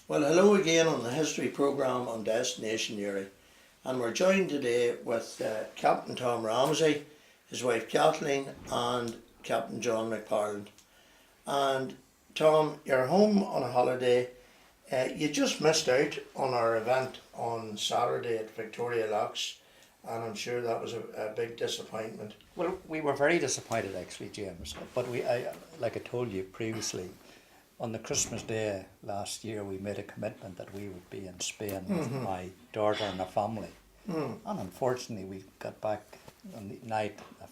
Well, hello again on the history programme on Destination Uri, and we're joined today with Captain Tom Ramsey, his wife Kathleen, and Captain John McParland. And Tom, you're home on a holiday. You just missed out on our event on Saturday at Victoria Locks, and I'm sure that was a big disappointment. Well, we were very disappointed actually, James, but like I told you previously, on the Christmas Day last year we made a commitment that we would be in Spain with my daughter and her family. And unfortunately we got back on the night of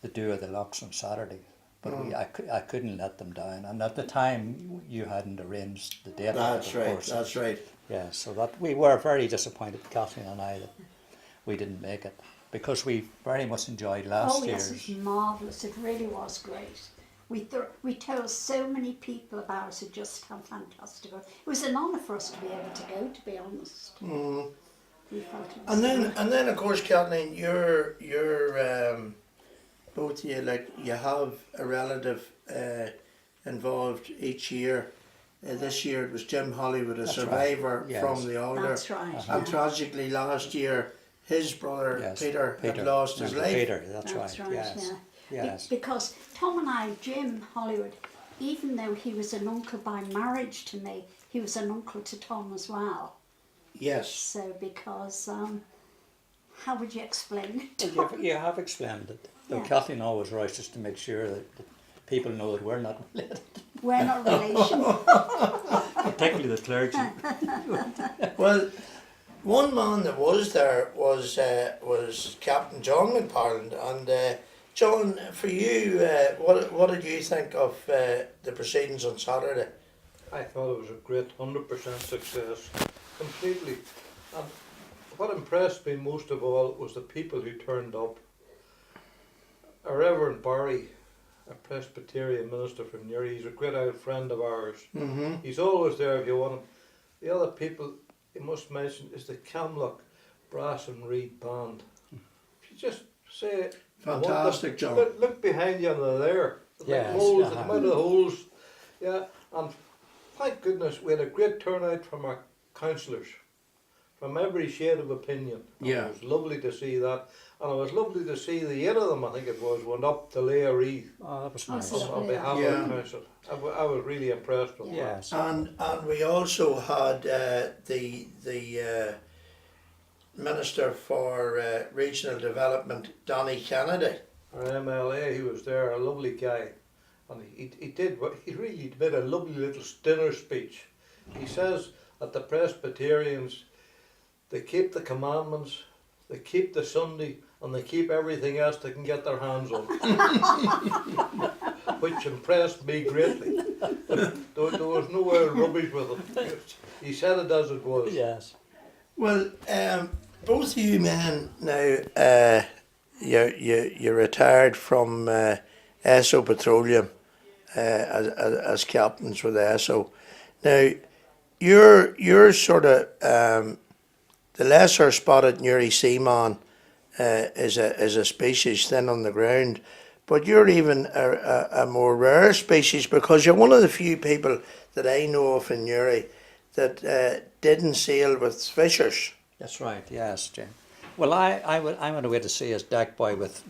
the do of the locks on Saturday. But I couldn't let them down, and at the time you hadn't arranged the date. That's right, that's right. Yeah, so that we were very disappointed, Kathleen and I, that we didn't make it, because we very much enjoyed last year's. Oh yes, it was marvellous, it really was great. We told so many people about it, just how fantastic it was. It was an honour for us to be able to go, to be honest. We felt it was And then of course, Kathleen, you're both of you, like, you have a relative involved each year. This year it was Jim Hollywood, a survivor from the Alder. That's right. And tragically last year his brother Peter had lost his life. Peter, that's right, yes. Yeah. Yes. Because Tom and I, Jim Hollywood, even though he was an uncle by marriage to me, he was an uncle to Tom as well. Yes. So because, how would you explain it? Well, you have explained it. Though Kathleen always rushes to make sure that people know that we're not related. We're not relation. Particularly the clergy. Well, one man that was there was Captain John McParland, and John, for you, what did you think of the proceedings on Saturday? I thought it was a great 100% success, completely. And what impressed me most of all was the people who turned up. A Reverend Barry, a Presbyterian minister from Newry, he's a great old friend of ours. He's always there if you want him. The other people you must mention is the Camlock Brass and Reed Band. If you just say, Fantastic, John. Look behind you and they're there. The holes, the amount of holes. Yeah, and thank goodness we had a great turnout from our councillors, from every shade of opinion. And it was lovely to see that. And it was lovely to see the 8 of them, I think it was, went up to lay a wreath. Oh, that was nice. On behalf of the council. I was really impressed with that. Yes. And we also had the Minister for Regional Development, Donny Kennedy. Our MLA, he was there, a lovely guy. And he really made a lovely little dinner speech. He says that the Presbyterians, they keep the commandments, they keep the Sunday, and they keep everything else they can get their hands on. Which impressed me greatly. There was no rubbish with it. He said it as it was. Yes. Well, both of you men now, you retired from Esso Petroleum as captains with Esso. Now, you're sort of the lesser spotted Newry seaman is a species thin on the ground, but you're even a more rare species, because you're one of the few people that I know of in Newry that didn't sail with fishers. That's right, yes, Jim. Well, I went away to sea as deck boy with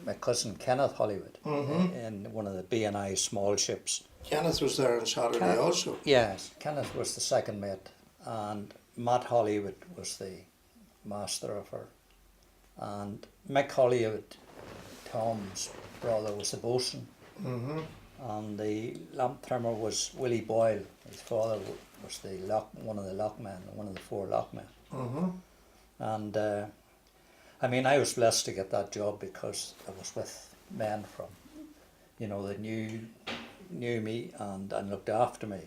my cousin Kenneth Hollywood in one of the B&I small ships. Kenneth was there on Saturday also. Yes, Kenneth was the second mate, and Matt Hollywood was the master of her. And Mick Hollywood, Tom's brother, was the boatswain. And the lamp trimmer was Willie Boyle. His father was one of the lockmen, one of the 4 lockmen. And I mean, I was blessed to get that job because I was with men from, that knew me and looked after me.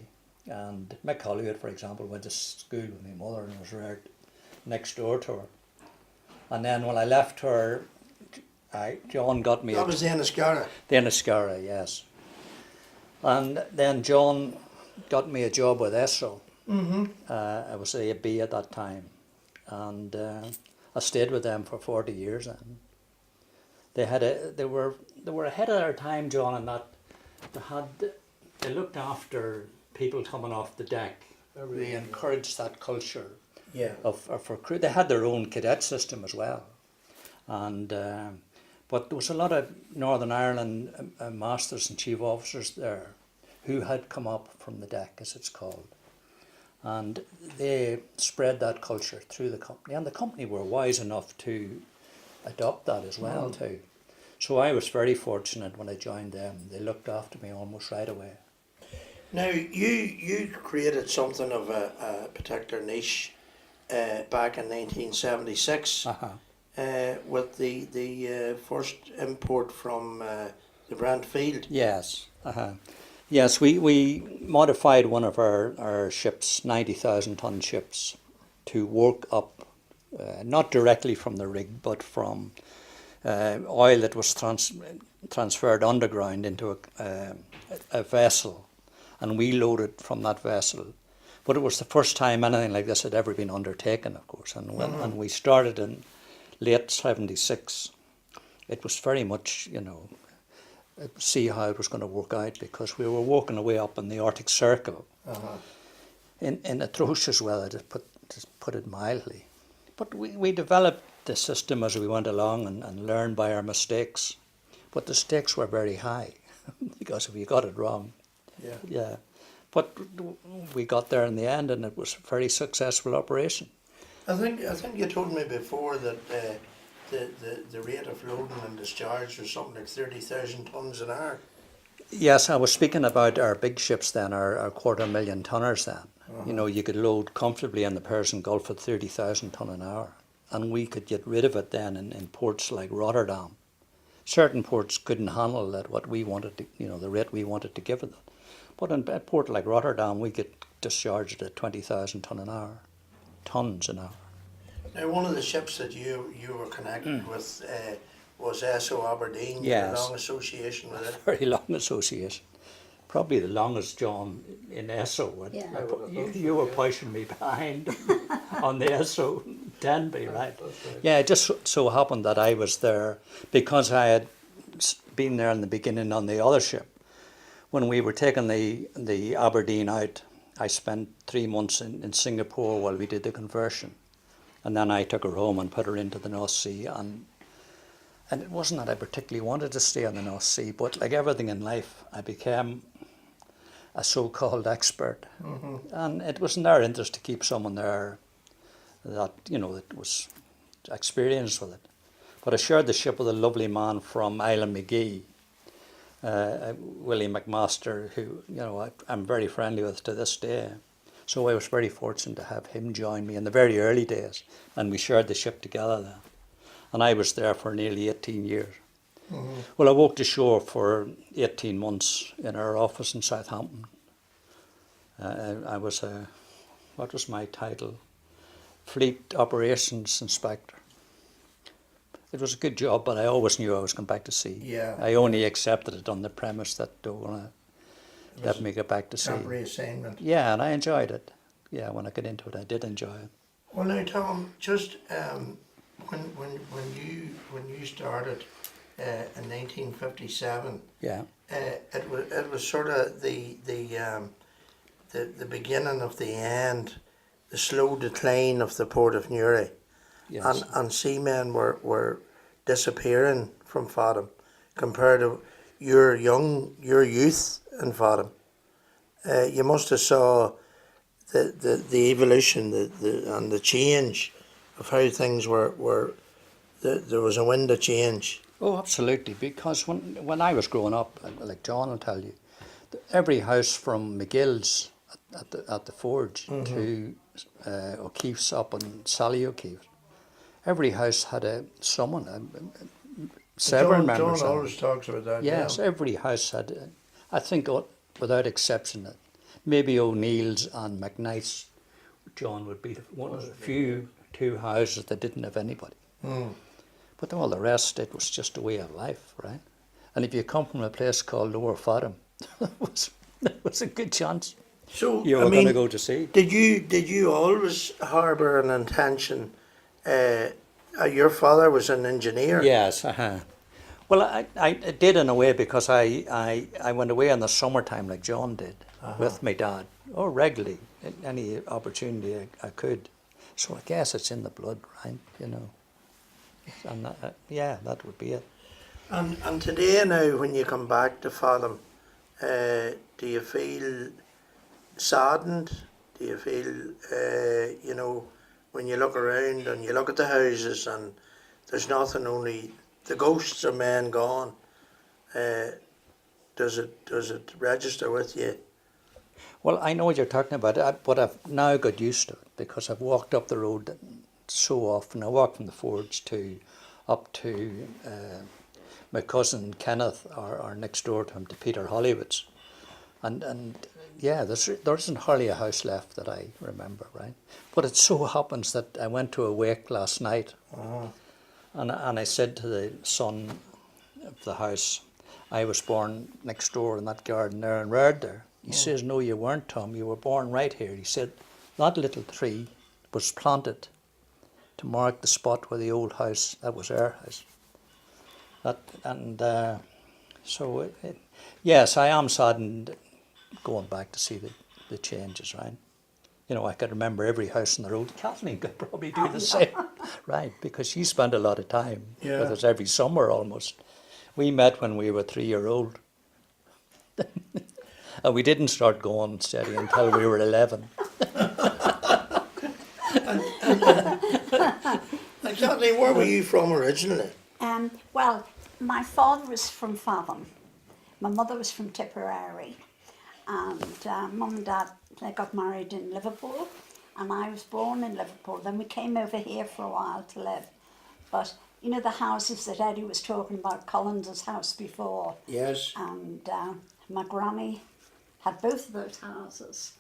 And Mick Hollywood, for example, went to school with my mother and was right next door to her. And then when I left her, John got me... That was the Enniscarra. The Enniscarra, yes. And then John got me a job with Esso. I was a B at that time. And I stayed with them for 40 years then. They were ahead of their time, John, in that they looked after people coming off the deck. They encouraged that culture Yeah. of for crew. They had their own cadet system as well, and but there was a lot of Northern Ireland masters and chief officers there who had come up from the deck, as it's called, and they spread that culture through the company, and the company were wise enough to adopt that as well too. So I was very fortunate when I joined them. They looked after me almost right away. Now, you created something of a particular niche back in 1976 with the first import from the Brent field. Yes. Yes, we modified one of our ships, 90,000 ton ships, to work up, not directly from the rig, but from oil that was transferred underground into a vessel, and we loaded from that vessel. But it was the first time anything like this had ever been undertaken, of course, and when we started in late 76, it was very much, see how it was going to work out, because we were walking away up in the Arctic Circle in atrocious weather, to put it mildly. But we developed the system as we went along and learned by our mistakes. But the stakes were very high because if you got it wrong, yeah. But we got there in the end, and it was a very successful operation. I think you told me before that the rate of loading and discharge was something like 30,000 tons an hour. Yes, I was speaking about our big ships then, our 250,000 tonners then. You could load comfortably in the Persian Gulf at 30,000 ton an hour, and we could get rid of it then in ports like Rotterdam. Certain ports couldn't handle that, what we wanted to, the rate we wanted to give it. But in a port like Rotterdam, we could discharge it at 20,000 tons an hour. Now, one of the ships that you were connected with was SO Aberdeen. Yes. A long association with it. Very long association. Probably the longest, John, in SO. Yeah. You were pushing me behind on the SO Denby, right? That's right. Yeah, it just so happened that I was there because I had been there in the beginning on the other ship. When we were taking the Aberdeen out, I spent 3 months in Singapore while we did the conversion. And then I took her home and put her into the North Sea. And it wasn't that I particularly wanted to stay in the North Sea, but like everything in life, I became a so-called expert. And it was in their interest to keep someone there that, that was experienced with it. But I shared the ship with a lovely man from Island McGee, Willie McMaster, who, I'm very friendly with to this day. So I was very fortunate to have him join me in the very early days, and we shared the ship together then. And I was there for nearly 18 years. Well, I walked ashore for 18 months in our office in Southampton. I was what was my title? Fleet Operations Inspector. It was a good job, but I always knew I was going back to sea. Yeah. I only accepted it on the premise that they were going to let me get back to sea. Temporary assignment. Yeah, and I enjoyed it. Yeah, when I got into it, I did enjoy it. Well, now, Tom, just when you started in 1957, Yeah. it was sort of the beginning of the end, the slow decline of the port of Newry. Yes. And seamen were disappearing from Fadham compared to your youth in Fadham. You must have saw the evolution and the change of how things were there was a wind of change. Oh, absolutely. Because when I was growing up, like John will tell you, every house from McGill's at the Forge to O'Keefe's up on Sally O'Keefe, every house had someone, several members. John always talks about that. Yes, yeah. every house had, I think without exception, maybe O'Neill's and McKnight's, John would be one of the few two houses that didn't have anybody. But all the rest, it was just a way of life, right? And if you come from a place called Lower Fadham, it was a good chance So you were going to go to sea. Did you always harbour an intention? Your father was an engineer. Yes, Well, I did in a way because I went away in the summertime like John did. with my dad, regularly, at any opportunity I could. So I guess it's in the blood, right? You know, and yeah, that would be it. And today now, when you come back to Fathom, do you feel saddened? Do you feel, you know, when you look around and you look at the houses and there's nothing, only the ghosts of men gone? Does it register with you? Well, I know what you're talking about, but I've now got used to it because I've walked up the road so often. I walk from the Forge up to my cousin Kenneth, or next door to him, to Peter Hollywood's, and yeah, there isn't hardly a house left that I remember, right? But it so happens that I went to a wake last night, and I said to the son of the house, I was born next door in that garden there and reared there. He says, no, you weren't, Tom. You were born right here. He said, that little tree was planted to mark the spot where the old house, that was our house. So, yes, I am saddened going back to see the changes, right? You know, I could remember every house on the road. Kathleen could probably do the same, right? Because she spent a lot of time with us every summer almost. We met when we were 3-year-old. And we didn't start going steady until we were 11. And Kathleen, where were you from originally? Well, my father was from Fathom. My mother was from Tipperary. And Mum and Dad, they got married in Liverpool. And I was born in Liverpool. Then we came over here for a while to live. But, you know, the houses that Eddie was talking about, Collins's house before. Yes. And my granny had both of those houses.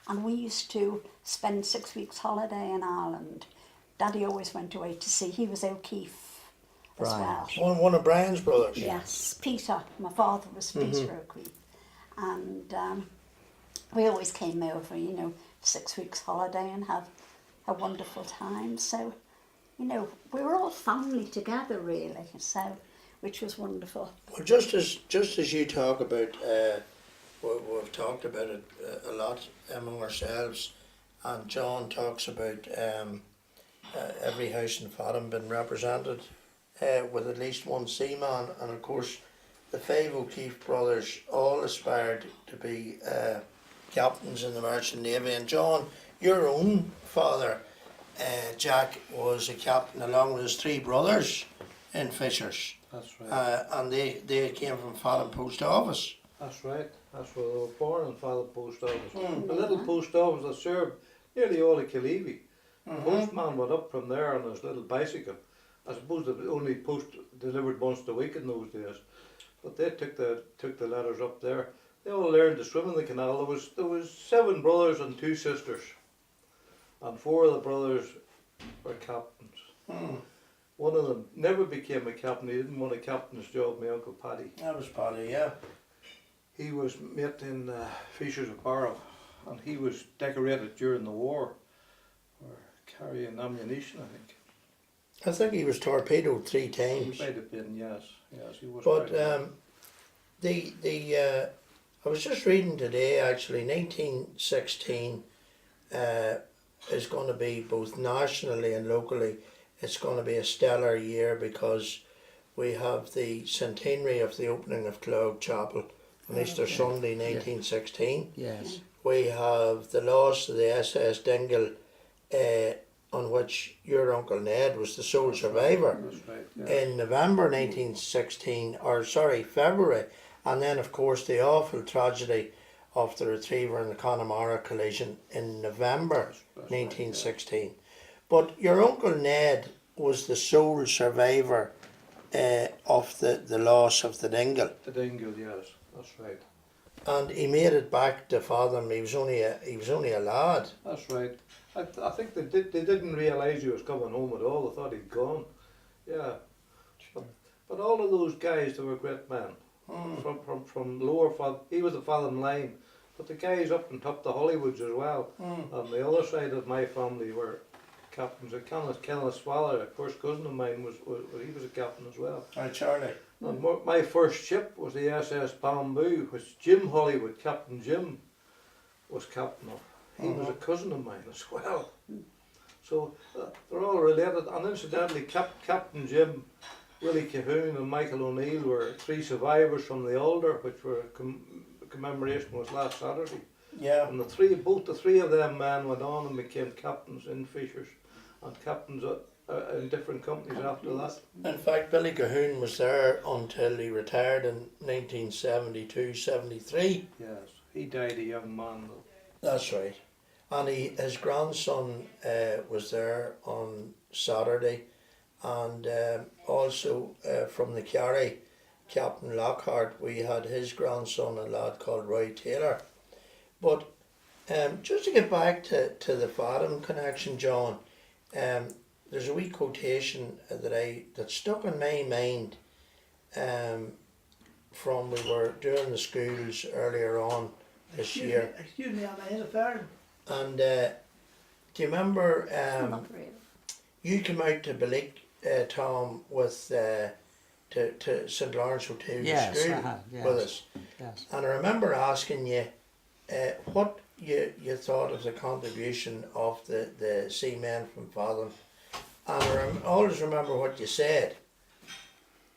And we used to spend 6 weeks holiday in Ireland. Daddy always went away to see. He was O'Keefe as well. One of Brian's brothers. Yes, Peter. My father was Peter O'Keefe. And we always came over, you know, 6 weeks holiday and had a wonderful time. So, you know, we were all family together really, so, which was wonderful. Well, just as you talk about, we've talked about it a lot among ourselves, and John talks about every house in Fathom being represented with at least one seaman, and of course the 5 O'Keefe brothers all aspired to be captains in the Merchant Navy. And John, your own father, Jack, was a captain along with his 3 brothers in Fishers. That's right. And they came from Fathom Post Office. That's right. That's where they were born, in Fathom Post Office. A little post office that served nearly all of Killeavy. The postman went up from there on his little bicycle. I suppose they only post delivered once a week in those days. But they took the letters up there. They all learned to swim in the canal. There was 7 brothers and 2 sisters, and 4 of the brothers were captains. One of them never became a captain. He didn't want a captain's job. My uncle Paddy. That was Paddy, yeah. He was mate in Fishers of Barrow, and he was decorated during the war for carrying ammunition, I think. I think he was torpedoed 3 times. He might have been, yes. He was. But I was just reading today, actually, 1916 is going to be, both nationally and locally, it's going to be a stellar year, because we have the centenary of the opening of Clough Chapel on Easter Sunday 1916. Yes. We have the loss of the SS Dingle, on which your Uncle Ned was the sole survivor. That's right, yeah. In November 1916, February, and then of course the awful tragedy of the Retriever and the Connemara collision in November 1916. Right, yeah. But your Uncle Ned was the sole survivor of the loss of the Dingle. The Dingle, yes, that's right. And he made it back to Fathom. He was only a lad. That's right. I think they didn't realise he was coming home at all. They thought he'd gone. Yeah. But all of those guys, they were great men. From lower Fathom. He was the Fathom line. But the guys up on top, the Hollywoods as well. On the other side of my family were captains. Kenneth Swallow, a first cousin of mine, he was a captain as well. Right, Charlie. And my first ship was the SS Bamboo, which Jim Hollywood, Captain Jim, was captain of. He was a cousin of mine as well. So they're all related. And incidentally, Captain Jim, Willie Cahoon and Michael O'Neill were 3 survivors from the Alder, which were commemoration was last Saturday. Yeah. And both the three of them men went on and became captains in Fishers and captains in different companies after that. In fact, Billy Cahoon was there until he retired in 1972-73. Yes, he died a young man though. That's right. And his grandson was there on Saturday, and also from the Kerry, Captain Lockhart, we had his grandson, a lad called Roy Taylor. But just to get back to the Fadham connection, John, there's a wee quotation that stuck in my mind from we were doing the schools earlier on this year. Excuse me, am I in a farm? And do you remember Not really. you came out to Balik, Tom, with to St Lawrence Hotel Yes, School yes. with us? Yes. And I remember asking you what you thought of the contribution of the seamen from Fadham. And I always remember what you said.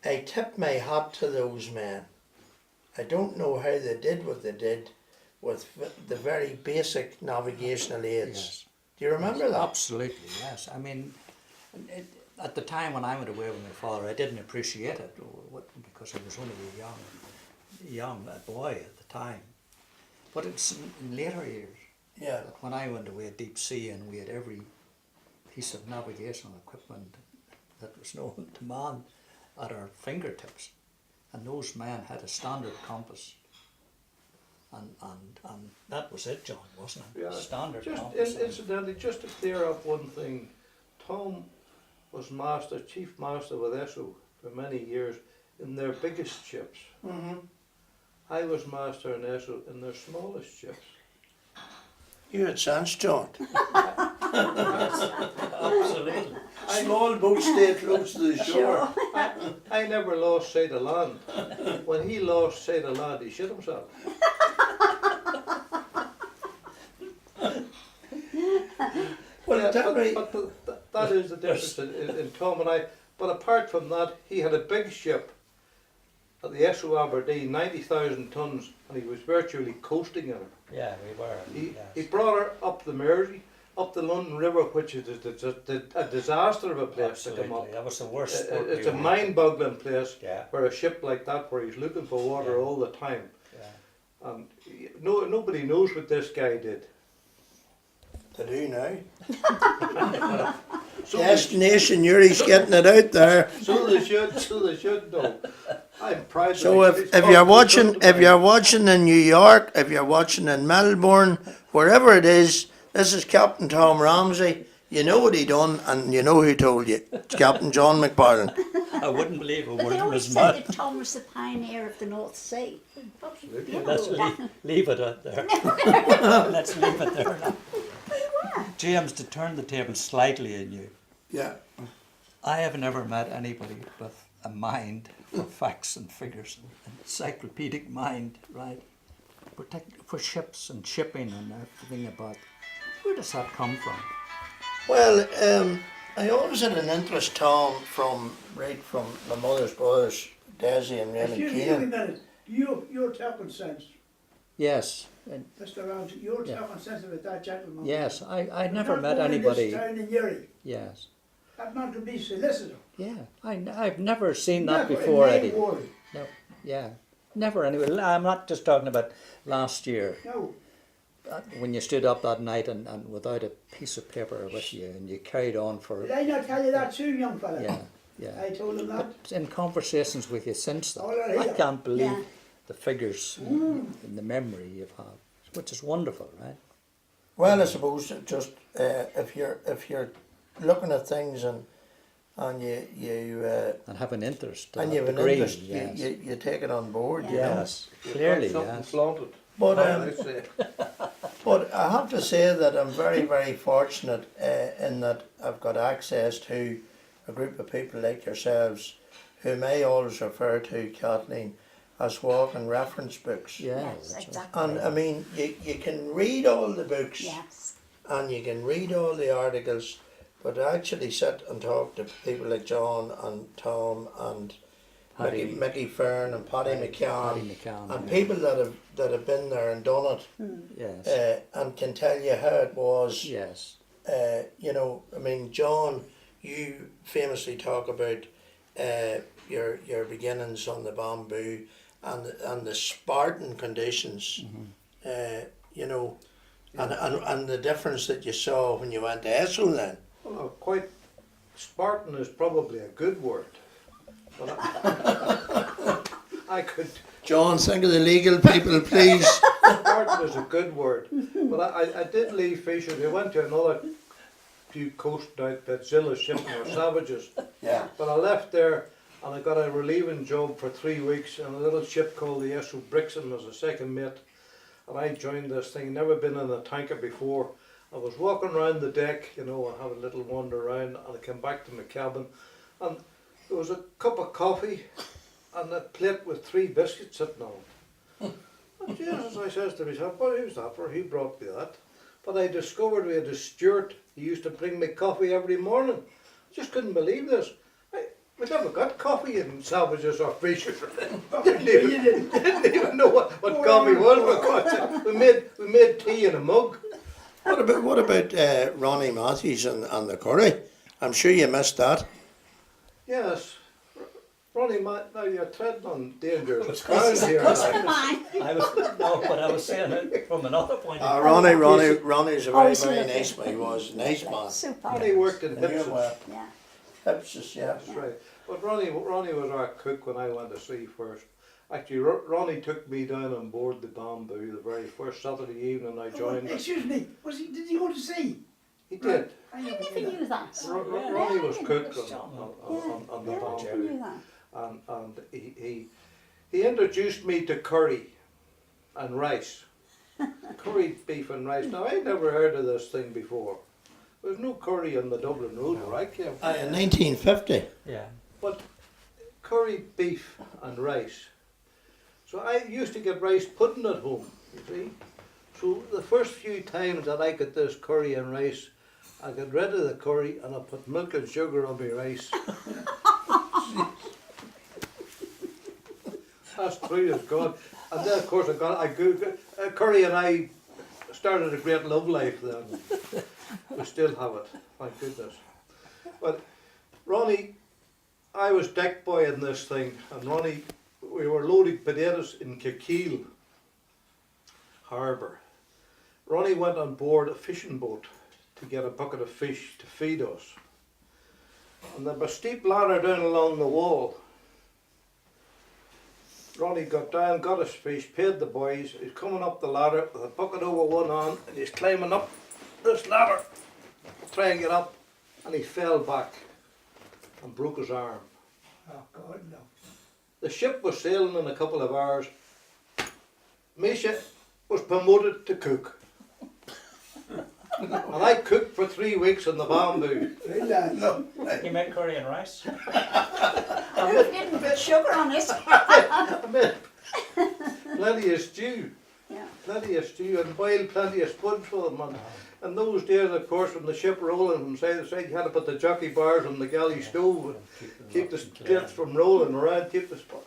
I tip my hat to those men. I don't know how they did what they did with the very basic navigational aids. Yes. Do you remember that? Absolutely, yes. I mean, at the time when I went away with my father, I didn't appreciate it because I was only a young boy at the time. But it's in later years, Yeah. that when I went away at deep sea and we had every piece of navigational equipment that was known to man at our fingertips, and those men had a standard compass. And that was it, John, wasn't it? Yeah, Standard just compass. incidentally, just to clear up one thing, Tom was chief master with Esso for many years in their biggest ships. Mm-hmm. I was master in Esso in their smallest ships. You had sense, John. Absolutely. Small boats stay close to the shore. I never lost sight of land. When he lost sight of land, he shit himself. Well, Yeah, tell me. but that is the difference in Tom and I. But apart from that, he had a big ship at the Esso Aberdeen, 90,000 tons, and he was virtually coasting in it. Yeah, we were. He yes. brought her up the Mersey, up the London River, which is a disaster of a place to come Absolutely. up. That was the worst. sport It's we a were. mind-boggling place Yeah, where a ship like that, where he's looking for water Yeah. all the time. yeah. And nobody knows what this guy did. They do now. So Destination Yuri's getting it out there. So they should know. I'm proud. So that if you're watching in New York, if you're watching in Melbourne, wherever it is, this is Captain Tom Ramsey. You know what he done, and you know who told you. It's Captain John McParland. I wouldn't believe a But word they of always his said mouth. that Tom was the pioneer of the North Sea. Absolutely. You know Let's that. leave it out there. Let's leave it there now. James, to turn the table slightly in you, Yeah. I have never met anybody with a mind for facts and figures, an encyclopedic mind, right? For ships and shipping and everything about. Where does that come from? Well, I always had an interest, Tom, from my mother's brothers, Desi and Raymond Excuse me a Keenan. minute. You're talking sense. Yes, and Mr. Ramsey, you're Yeah. talking sense about that gentleman. yes, I'd never Not met born in anybody. this town in Uri. Yes, That man could be solicitor. yeah, I've never seen that Never in before, my Eddie. world. No, yeah, never anyway. I'm not just talking about last year. No. When you stood up that night and without a piece of paper with you and you carried on for, Did I not tell you that soon, young fella? yeah. I told him that. But in conversations with you since that, Oh, yeah, I yeah. can't believe Yeah. the figures and the memory you've had, which is wonderful, right? Well, I suppose it just if you're looking at things and you And have an interest. to and that you have an degree, interest, yes. you take it on board. You know. Yes, clearly, Something yes. flaunted. But I say. But I have to say that I'm very, very fortunate in that I've got access to a group of people like yourselves, whom I always refer to, Kathleen, as walking reference books. Yeah, Yes, that's right. exactly. And I mean, you can read all the books Yes. and you can read all the articles, but to actually sit and talk to people like John and Tom and Mickey Fern and Paddy McCann, and yeah. people that have been there and done it, Yes. and can tell you how it was. Yes. You know, I mean, John, you famously talk about your beginnings on the bamboo and the Spartan conditions. You know, and the difference that you saw when you went to Esso then. Well, quite Spartan is probably a good word. But I could. John, think of the legal people, please. Spartan is a good word. But I did leave fishing. I went to another few coast outfits, Zilla shipping or Savages. Yeah. But I left there and I got a relieving job for 3 weeks on a little ship called the Esso Brixton as a second mate. And I joined this thing, never been in a tanker before. I was walking around the deck, you know, and have a little wander around, and I came back to my cabin, and there was a cup of coffee and a plate with 3 biscuits sitting on it. And Jesus, I says to myself, well, who's that for? He brought me that. But I discovered we had a steward. He used to bring me coffee every morning. I just couldn't believe this. We never got coffee in Savages or Fishers. didn't even know what coffee was. We made tea in a mug. What about Ronnie Matthews and the curry? I'm sure you missed that. Yes. Ronnie, now you're treading on dangerous ground here. Cousin of mine. I was saying it from another point of view. Ronnie's a very, he's very lovely. nice man. He was a nice man. Super. Ronnie worked in I knew him Hipson. well. Yeah. Hipsis, yeah. That's right. But Ronnie was our cook when I went to sea first. Actually, Ronnie took me down on board the Bamboo the very first Saturday evening I joined. Excuse me, did he go to sea? He did. I never knew that. Ronnie was cook Yeah. on the Yeah, I never knew Bamboo. that. And he introduced me to curry and rice. Curried beef and rice. Now, I'd never heard of this thing before. There's no curry on the Dublin Road where I came from. In 1950. Yeah. But curried beef and rice. So I used to get rice pudding at home, you see. So the first few times that I got this curry and rice, I got rid of the curry and I put milk and sugar on my rice. That's true as God. And then of course I Googled curry, and I started a great love life then. We still have it, thank goodness. But Ronnie, I was deck boy in this thing, and Ronnie, we were loading potatoes in Kirkeel Harbour. Ronnie went on board a fishing boat to get a bucket of fish to feed us. And there was a steep ladder down along the wall. Ronnie got down, got his fish, paid the boys. He's coming up the ladder with a bucket over one arm, and he's climbing up this ladder, trying to get up, and he fell back and broke his arm. Oh God, no. The ship was sailing in a couple of hours. Misha was promoted to cook. And I cooked for 3 weeks in the Bamboo. Right, lad. You made curry and rice? And we didn't put sugar on it. I made plenty of stew. Yeah. Plenty of stew and boiled plenty of spuds for them. And in those days, of course, when the ship rolling from side to side, you had to put the jockey bars on the galley stove and keep the plates from rolling around, keep the spot.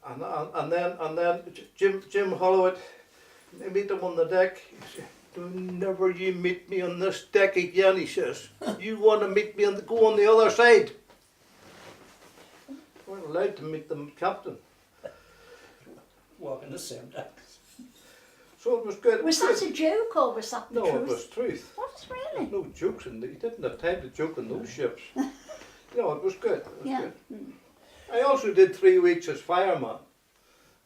And then Jim Holloway, I meet him on the deck. He said, "Never you meet me on this deck again," he says. "You want to meet me go on the other side." Weren't allowed to meet the captain. Walking the same deck. So it was good. Was that a joke or was that the No, truth? it was truth. What, really? No jokes in he didn't have time to joke on those ships. No, it was good. It was Yeah. good. I also did 3 weeks as fireman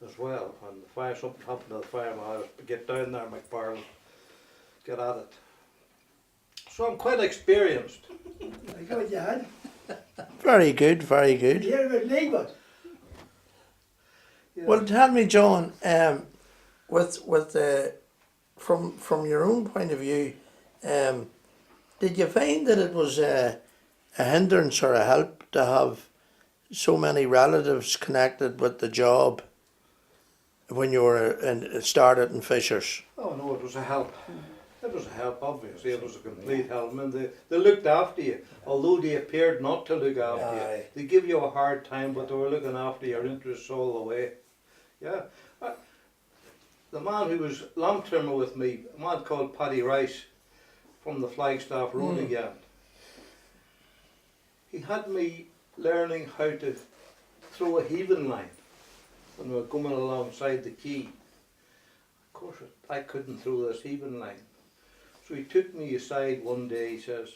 as well. And the fire, something happened to the fireman. I was to get down there, McParland, get at it. So I'm quite experienced. I got you had. Very good, very Did you good. hear about neighbours? Yeah. Well, tell me, John, from your own point of view, did you find that it was a hindrance or a help to have so many relatives connected with the job when you were started in Fishers? Oh no, it was a help. It was a help, obviously. It was a complete help. I mean, they looked after you, although they appeared not to look after Aye. you. They give you a hard time, but they were looking after your interests all the way. Yeah. The man who was lamb trimmer with me, a man called Paddy Rice, from the Flagstaff Road again, he had me learning how to throw a heaving line when we were coming alongside the quay. Of course, I couldn't throw this heaving line. So he took me aside one day, he says,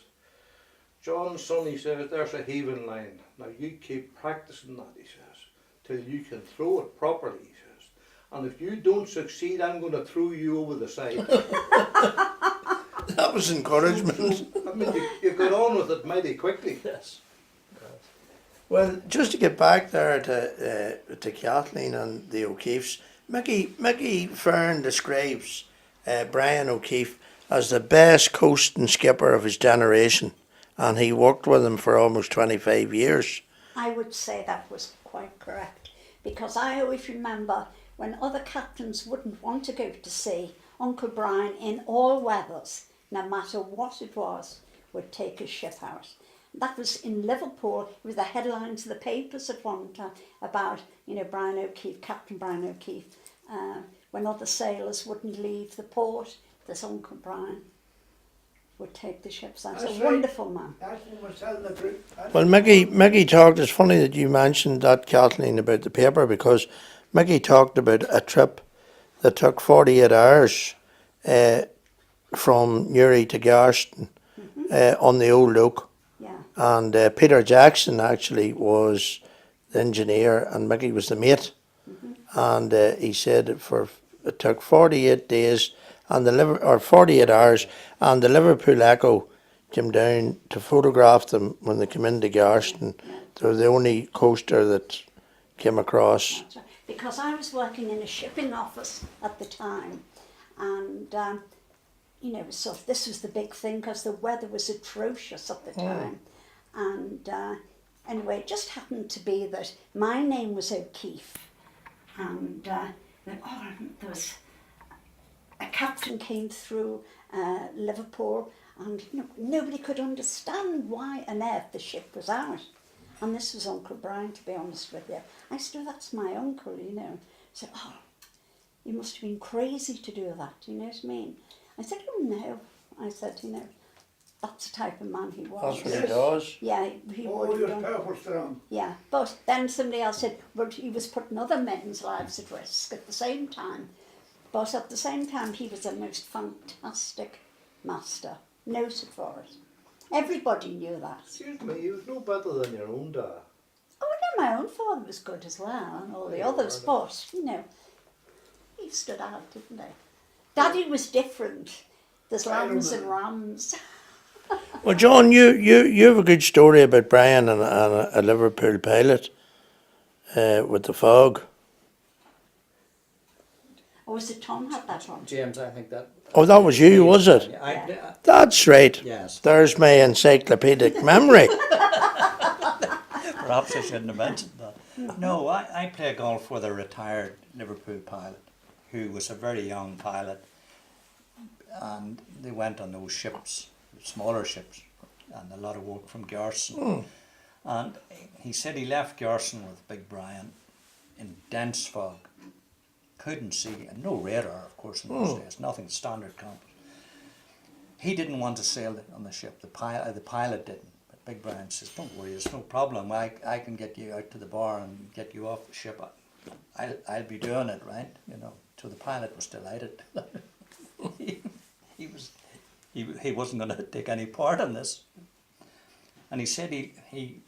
"John, son," he says, "there's a heaving line. Now you keep practicing that," he says, "till you can throw it properly," he says. "And if you don't succeed, I'm going to throw you over the side." That was encouragement. I mean, you got on with it mighty quickly. Yes. Well, just to get back there to Kathleen and the O'Keeffes, Mickey Fern describes Brian O'Keeffe as the best coasting skipper of his generation, and he worked with him for almost 25 years. I would say that was quite correct, because I always remember when other captains wouldn't want to go to sea, Uncle Brian, in all weathers, no matter what it was, would take his ship out. That was in Liverpool, with the headlines of the papers at one time about, Brian O'Keeffe, Captain Brian O'Keeffe. When other sailors wouldn't leave the port, this Uncle Brian would take the ships out. He's That's a right. wonderful man. Actually was telling the truth. Well, Mickey talked, it's funny that you mentioned that, Kathleen, about the paper, because Mickey talked about a trip that took 48 hours from Newry to Garston on the Old Oak. Yeah. And Peter Jackson actually was the engineer and Mickey was the mate. And he said it took 48 days and 48 hours, and the Liverpool Echo came down to photograph them when they came into Garston. They were the only coaster that came across. That's right. Because I was working in a shipping office at the time, and so this was the big thing because the weather was atrocious at the time. And anyway, it just happened to be that my name was O'Keeffe, and there was a captain came through Liverpool, and nobody could understand why on earth the ship was out. And this was Uncle Brian, to be honest with you. I said, "Oh, that's my uncle," I said, "Oh, you must have been crazy to do that," you know what I mean? I said, "Oh, no." I said, that's the type of man he was. That's what he does. Yeah, he Oh, would he have was done. powerful strong. Yeah, but then somebody else said, but he was putting other men's lives at risk at the same time. But at the same time, he was a most fantastic master, noted for it. Everybody knew that. Excuse me, you was no better than your own dad. Oh, no, my own father was good as well, and all the Yeah, others, were but, he stood out, didn't he? Daddy was different. There's lambs and rams. Well, John, you have a good story about Brian and a Liverpool pilot with the fog. Or was it Tom had that on? James, I think that. Oh, that was you, was it? Yeah. That's right. Yes. There's my encyclopedic memory. Perhaps I shouldn't have mentioned that. No, I play golf with a retired Liverpool pilot who was a very young pilot, and they went on those ships, smaller ships, and a lot of work from Garston. And he said he left Garston with Big Brian in dense fog. Couldn't see, and no radar, of course, in those days, nothing standard compass. He didn't want to sail on the ship, the pilot didn't. But Big Brian says, "Don't worry, it's no problem. I can get you out to the bar and get you off the ship. I'll be doing it, right?" So the pilot was delighted. he wasn't going to take any part in this. And he said he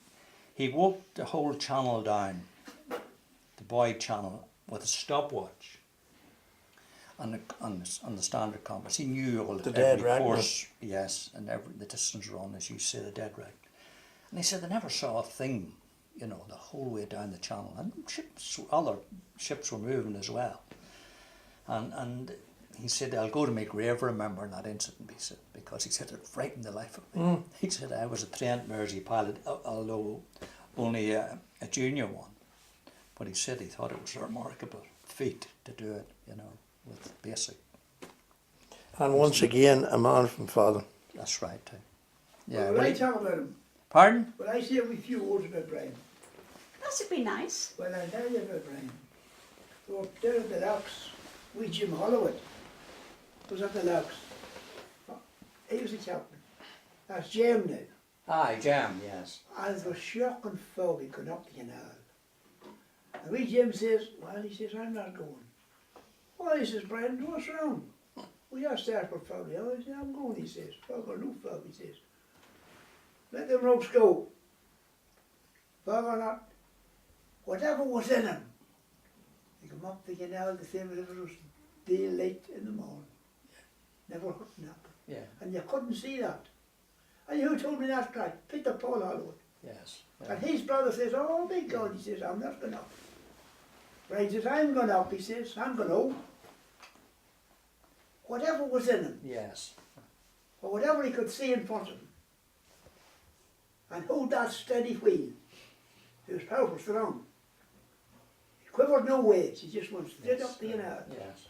walked the whole channel down, the Boyd Channel, with a stopwatch on the standard compass. He knew all The dead every reckoning. course, yes, and the distance run, as you say, the dead right. And he said they never saw a thing, the whole way down the channel. And other ships were moving as well. And he said, "I'll go to my grave remembering that incident," he said, because he said it frightened the life of me. He said, "I was a trained Mersey pilot, although only a junior one. But he said he thought it was a remarkable feat to do it, you know, with basic. And once again, a man from Father. That's right, too. Yeah, Yeah. will Well, I he- talk about him? pardon? Will I say a few words about Brian? That'd be nice. Well, I'll tell you about Brian. So up there at the Locks, we Jim Holloway was at the Locks. He was a captain. That's Jim now. Aye, jam, yes. And it was shocking foggy going up the canal. And we Jim says, well, he says, I'm not going. Well, he says, Brian, what's wrong? We are start for foggy. Oh, he says, I'm going, he says. Fog or no fog, he says. Let them ropes go. Fog or not, whatever was in him. He come up the canal the same as if it was day late in the morning. Never hurt nothing. Yeah, And you couldn't see that. And who told me that guy? Peter Paul Holloway. yes. And his brother says, oh my God, he says, I'm not going up. Brian says, I'm going up, he says, I'm going home. Whatever was in him, Yes. or whatever he could see in front of him, and hold that steady wheel. He was powerful, strong. He quivered no ways, he just went straight up the canal. Yes.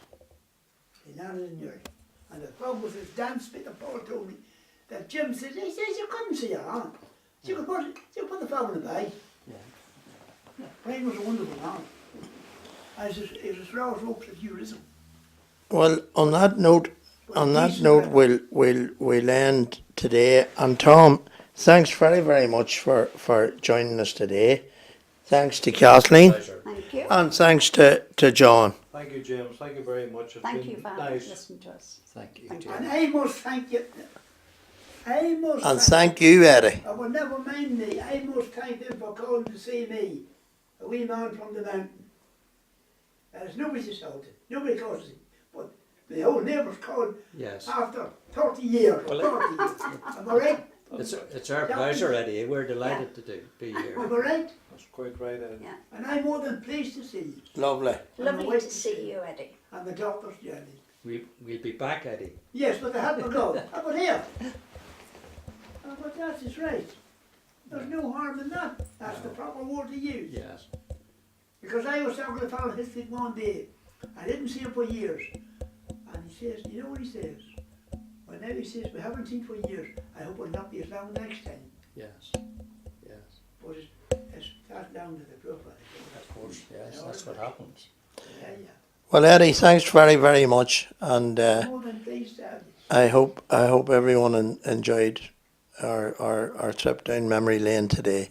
He landed in Europe. And the fog was his dance, Peter Paul told me, that Jim says, he says, you couldn't see your hand. You could put the fog in the bag. Yeah. Brian was a wonderful man. And it was as raw as ropes as you risen. Well, on that note, we'll end today. And Tom, thanks very, very much for joining us today. Thanks to Kathleen, Pleasure. Thank you. and thanks to John. Thank you, James. Thank you very much. It's Thank been you for nice. listening to us. Thank you, Thank you. Jim. And I must thank you. I must And thank you, Eddie. I will never mind me. I must thank them for calling to see me, a wee man from the mountain. There's nobody's assaulted. Nobody calls it. But the whole neighbours called Yes. after 30 years, Well, 40 years. Am I right? It's our pleasure, Eddie. We're delighted to be here. Am I right? That's quite right, Ed. Yeah. And I'm more than pleased to see you. Lovely. And the Lovely wife to see you, Eddie. And the doctor's journey. We'll be back, Eddie. Yes, but they had to go. How about here? But that is right. There's no harm in that. That's the proper word to use. Yes. Because I was talking to a fellow history one day. I didn't see him for years. And he says, you know what he says? Well, now he says, we haven't seen for years. I hope it'll not be as long next time. Yes. Yes. But it's passed down to the profile. Of course. Yes. That's what happens. Yeah. Well, Eddie, thanks very, very much. And More than pleased to have you. I hope everyone enjoyed our trip down memory lane today.